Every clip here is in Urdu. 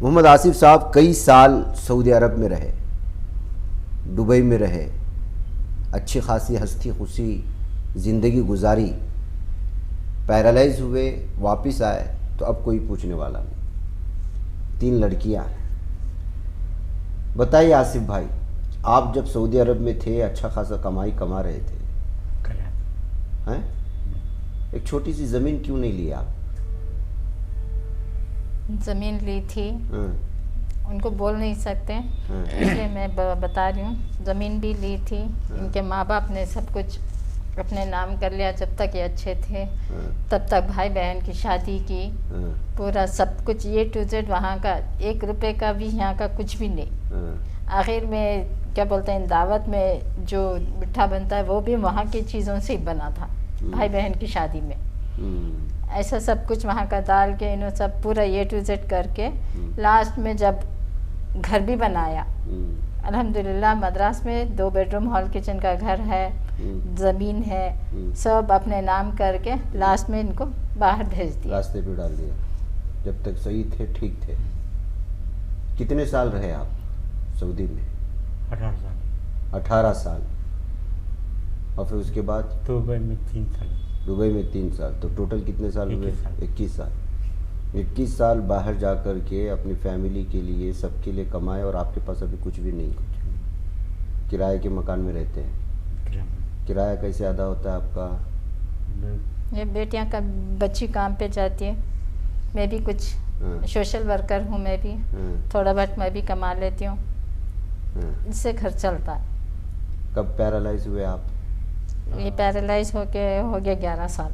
محمد آصف صاحب کئی سال سعودی عرب میں رہے، دبئی میں رہے، اچھی خاصی ہستی خوشی زندگی گزاری، پیرالائز ہوئے، واپس آئے تو اب کوئی پوچھنے والا نہیں، 3 لڑکیاں ہیں۔ بتائیے آصف بھائی، آپ جب سعودی عرب میں تھے اچھا خاصا کمائی کما رہے تھے، ہیں؟ ایک چھوٹی سی زمین کیوں نہیں لی آپ؟ زمین لی تھی، ان کو بول نہیں سکتے اس لیے میں بتا رہی ہوں، زمین بھی لی تھی، ان کے ماں باپ نے سب کچھ اپنے نام کر لیا، جب تک یہ اچھے تھے تب تک بھائی بہن کی شادی کی، پورا سب کچھ A to Z وہاں کا، 1 روپے کا بھی یہاں کا کچھ بھی نہیں۔ آخر میں کیا بولتے ہیں، دعوت میں جو میٹھا بنتا ہے وہ بھی وہاں کی چیزوں سے ہی بنا تھا، بھائی بہن کی شادی میں ایسا سب کچھ وہاں کا ڈال کے انہوں سب پورا A to Z کر کے لاسٹ میں جب گھر بھی بنایا، الحمدللہ مدراس میں 2 بیڈروم ہال کچن کا گھر ہے، زمین ہے، سب اپنے نام کر کے لاسٹ میں ان کو باہر بھیج دیا، راستے پہ ڈال دیا۔ جب تک صحیح تھے ٹھیک تھے۔ کتنے سال رہے آپ سعودی میں؟ 18 سال۔ 18 سال، اور پھر اس کے بعد دبئی میں 3 سال۔ دبئی میں 3 سال، تو ٹوٹل کتنے سال ہوئے؟ 21 سال۔ 21 سال۔ 21 سال باہر جا کر کے اپنی فیملی کے لیے سب کے لیے کمائے، اور آپ کے پاس ابھی کچھ بھی نہیں، کرائے کے مکان میں رہتے ہیں۔ کرایہ کیسے ادا ہوتا ہے آپ کا؟ یہ بیٹیاں کا بچی کام پہ جاتی ہے، میں بھی کچھ سوشل ورکر ہوں، میں بھی تھوڑا بہت میں بھی کما لیتی ہوں، اس سے گھر چلتا ہے۔ کب پیرالائز ہوئے آپ؟ یہ پیرالائز ہو گیا 11 سال۔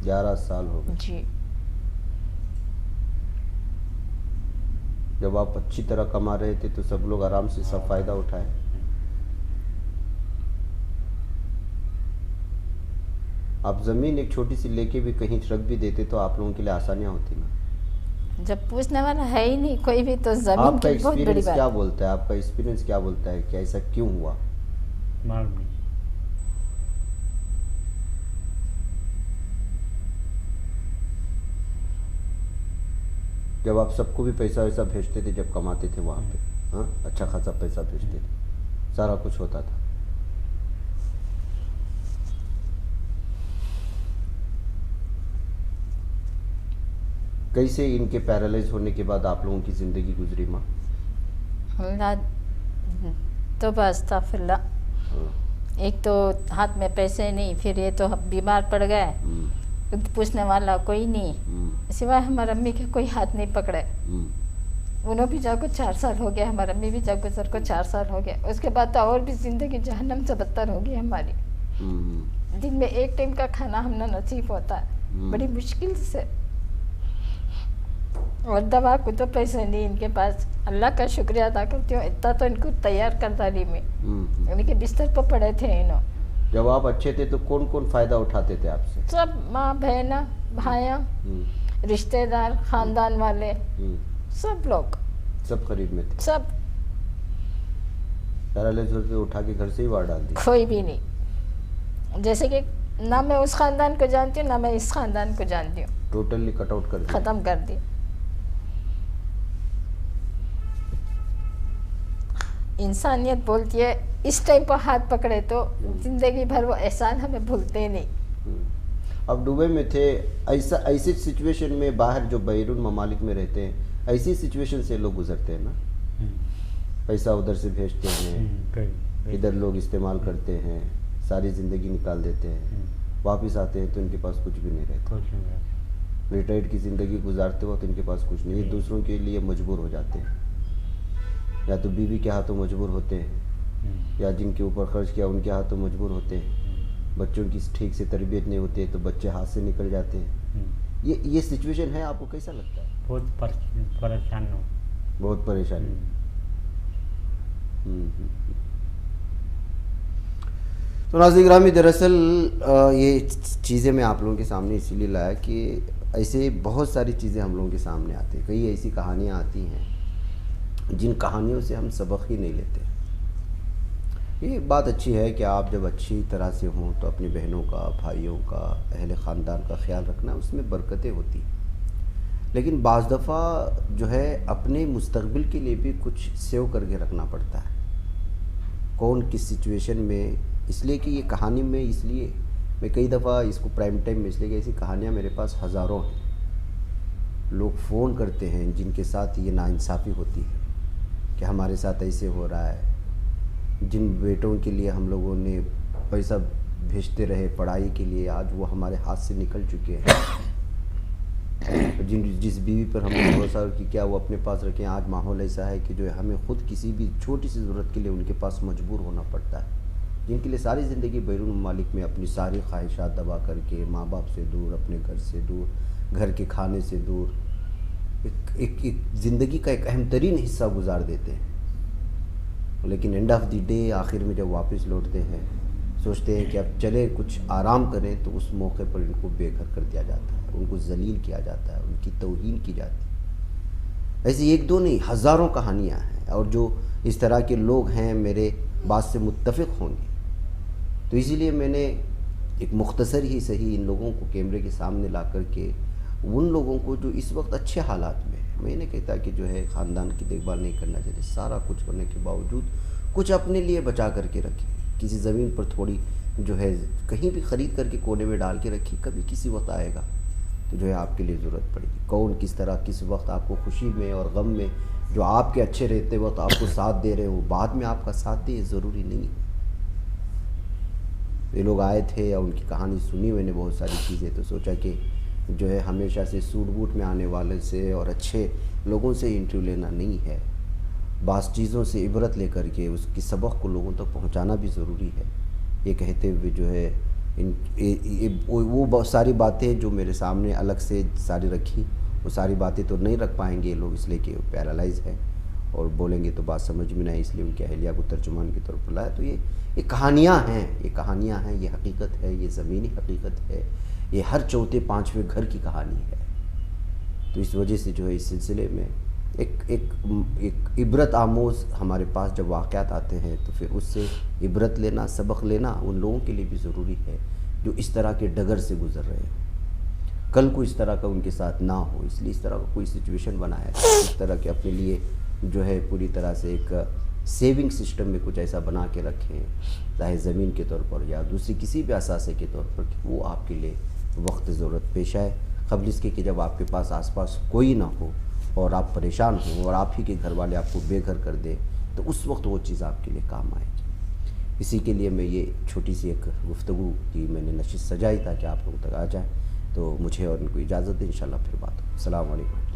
11 سال ہو گئے۔ جی۔ جب آپ اچھی طرح کما رہے تھے تو سب لوگ آرام سے سب فائدہ اٹھائے؟ آپ زمین ایک چھوٹی سی لے کے بھی کہیں رکھ بھی دیتے تو آپ لوگوں کے لیے آسانیاں ہوتی نا؟ جب پوچھنے والا ہے ہی نہیں کوئی بھی تو زمین کی بہت بڑی ایکسپیرینس بات کیا بولتا ہے؟ آپ کا ایکسپیرینس کیا بولتا ہے کہ ایسا کیوں ہوا؟ معلوم نہیں۔ جب آپ سب کو بھی پیسہ ویسا بھیجتے تھے جب کماتے تھے وہاں پہ، ہاں اچھا خاصا پیسہ بھیجتے تھے، سارا کچھ ہوتا تھا۔ کیسے ان کے پیرالائز ہونے کے بعد آپ لوگوں کی زندگی گزری ماں؟ توبہ استغفر اللہ، ایک تو ہاتھ میں پیسے نہیں، پھر یہ تو بیمار پڑ گئے، پوچھنے والا کوئی نہیں سوائے ہماری امی کے، کوئی ہاتھ نہیں پکڑے، انہوں بھی جا کو 4 سال ہو گیا، ہماری امی بھی جا گزر کو 4 سال ہو گیا، اس کے بعد تو اور بھی زندگی جہنم سے بدتر ہو گئی ہماری، دن میں 1 ٹائم کا کھانا ہم نے نصیب ہوتا ہے بڑی مشکل سے، اور دوا کو تو پیسے نہیں ان کے پاس، اللہ کا شکریہ ادا کرتی ہوں اتنا تو ان کو تیار کردہ لی میں، ان کے بستر پر پڑے تھے انہوں۔ جب آپ اچھے تھے تو کون کون فائدہ اٹھاتے تھے آپ سے؟ سب ماں بہن بھائیاں رشتہ دار خاندان والے سب لوگ، سب قریب میں تھے؟ سب، پیرالائز ہوتے اٹھا کے گھر سے ہی باہر ڈال دی؟ کوئی بھی نہیں، جیسے کہ نہ میں اس خاندان کو جانتی ہوں نہ میں اس خاندان کو جانتی ہوں، ٹوٹلی کٹ آؤٹ کر دیا؟ ختم کر دی۔ انسانیت بولتی ہے اس ٹائم پر ہاتھ پکڑے تو زندگی بھر وہ احسان ہمیں بھولتے نہیں۔ اب دبئی میں تھے، ایسی سچویشن میں باہر جو بیرون ممالک میں رہتے ہیں ایسی سچویشن سے لوگ گزرتے ہیں نا، پیسہ ادھر سے بھیجتے ہیں، ادھر لوگ استعمال کرتے ہیں، ساری زندگی نکال دیتے ہیں، واپس آتے ہیں تو ان کے پاس کچھ بھی نہیں رہتا، ریٹائرڈ کی زندگی گزارتے وقت ان کے پاس کچھ نہیں، یہ دوسروں کے لیے مجبور ہو جاتے ہیں، یا تو بیوی کے ہاتھوں مجبور ہوتے ہیں، یا جن کے اوپر خرچ کیا ان کے ہاتھوں مجبور ہوتے ہیں، بچوں کی ٹھیک سے تربیت نہیں ہوتی ہے تو بچے ہاتھ سے نکل جاتے ہیں۔ یہ سچویشن ہے، آپ کو کیسا لگتا ہے؟ بہت پریشان ہوں، بہت پریشانی۔ تو ناظرین گرامی، دراصل یہ چیزیں میں آپ لوگوں کے سامنے اسی لیے لایا کہ ایسے بہت ساری چیزیں ہم لوگوں کے سامنے آتی ہیں، کئی ایسی کہانیاں آتی ہیں جن کہانیوں سے ہم سبق ہی نہیں لیتے۔ یہ بات اچھی ہے کہ آپ جب اچھی طرح سے ہوں تو اپنی بہنوں کا، بھائیوں کا، اہل خاندان کا خیال رکھنا، اس میں برکتیں ہوتی ہیں، لیکن بعض دفعہ جو ہے اپنے مستقبل کے لیے بھی کچھ سیو کر کے رکھنا پڑتا ہے، کون کس سچویشن میں. اس لیے کہ یہ کہانی میں اس لیے میں کئی دفعہ اس کو پرائم ٹائم میں اس لیے کہ ایسی کہانیاں میرے پاس ہزاروں ہیں. لوگ فون کرتے ہیں جن کے ساتھ یہ ناانصافی ہوتی ہے کہ ہمارے ساتھ ایسے ہو رہا ہے. جن بیٹوں کے لیے ہم لوگوں نے پیسہ بھیجتے رہے پڑھائی کے لیے، آج وہ ہمارے ہاتھ سے نکل چکے ہیں. جس بیوی پر ہم نے بھروسہ کہ کیا وہ اپنے پاس رکھیں، آج ماحول ایسا ہے کہ جو ہے ہمیں خود کسی بھی چھوٹی سی ضرورت کے لیے ان کے پاس مجبور ہونا پڑتا ہے. جن کے لیے ساری زندگی بیرون ممالک میں اپنی ساری خواہشات دبا کر کے ماں باپ سے دور، اپنے گھر سے دور، گھر کے کھانے سے دور ایک زندگی کا ایک اہم ترین حصہ گزار دیتے ہیں. لیکن اینڈ آف دی ڈے آخر میں جب واپس لوٹتے ہیں سوچتے ہیں کہ اب چلے کچھ آرام کریں، تو اس موقع پر ان کو بے گھر کر دیا جاتا ہے، ان کو ذلیل کیا جاتا ہے، ان کی توہین کی جاتی ہے. ایسی ایک دو نہیں، ہزاروں کہانیاں ہیں. اور جو اس طرح کے لوگ ہیں میرے بات سے متفق ہوں گے. تو اسی لیے میں نے ایک مختصر ہی صحیح ان لوگوں کو کیمرے کے سامنے لا کر کے ان لوگوں کو جو اس وقت اچھے حالات میں نے کہتا کہ جو ہے خاندان کی دیکھ بھال نہیں کرنا چاہتے، سارا کچھ ہونے کے باوجود کچھ اپنے لیے بچا کر کے رکھیں. کسی زمین پر تھوڑی جو ہے کہیں بھی خرید کر کے کونے میں ڈال کے رکھی، کبھی کسی وقت آئے گا تو جو ہے آپ کے لیے ضرورت پڑے گی. کون کس طرح کس وقت آپ کو خوشی میں اور غم میں جو آپ کے اچھے رہتے وقت آپ کو ساتھ دے رہے ہو، بعد میں آپ کا ساتھ دے، ضروری نہیں ہے. یہ لوگ آئے تھے یا ان کی کہانی سنی میں نے بہت ساری چیزیں، تو سوچا کہ جو ہے ہمیشہ سے سوٹ بوٹ میں آنے والے سے اور اچھے لوگوں سے انٹرویو لینا نہیں ہے. بعض چیزوں سے عبرت لے کر کے اس کی سبق کو لوگوں تک پہنچانا بھی ضروری ہے. یہ کہتے ہوئے جو ہے وہ ساری باتیں جو میرے سامنے الگ سے ساری رکھی، وہ ساری باتیں تو نہیں رکھ پائیں گے یہ لوگ، اس لیے کہ پیرالائز ہے اور بولیں گے تو بات سمجھ میں نہیں، اس لیے ان کی اہلیہ کو ترجمان کی طور پر لایا. تو یہ کہانیاں ہیں، یہ حقیقت ہے، یہ زمینی حقیقت ہے، یہ ہر چوتھے پانچویں گھر کی کہانی ہے. تو اس وجہ سے جو ہے اس سلسلے میں ایک عبرت آموز ہمارے پاس جب واقعات آتے ہیں تو پھر اس سے عبرت لینا، سبق لینا ان لوگوں کے لیے بھی ضروری ہے جو اس طرح کے ڈگر سے گزر رہے ہیں. کل کو اس طرح کا ان کے ساتھ نہ ہو، اس لیے اس طرح کا کوئی سچویشن بنایا ہے، اس طرح کے اپنے لیے جو ہے پوری طرح سے ایک سیونگ سسٹم میں کچھ ایسا بنا کے رکھیں، چاہے زمین کے طور پر یا دوسری کسی بھی اثاثے کے طور پر، کہ وہ آپ کے لیے وقت ضرورت پیش آئے، قبل اس کے کہ جب آپ کے پاس آس پاس کوئی نہ ہو اور آپ پریشان ہوں اور آپ ہی کے گھر والے آپ کو بے گھر کر دیں، تو اس وقت وہ چیز آپ کے لیے کام آئے گی. اسی کے لیے میں یہ چھوٹی سی ایک گفتگو کی میں نے نشست سجائی تاکہ آپ لوگوں تک آ جائے. تو مجھے اور ان کو اجازت دیں، انشاءاللہ پھر بات ہو. السلام علیکم.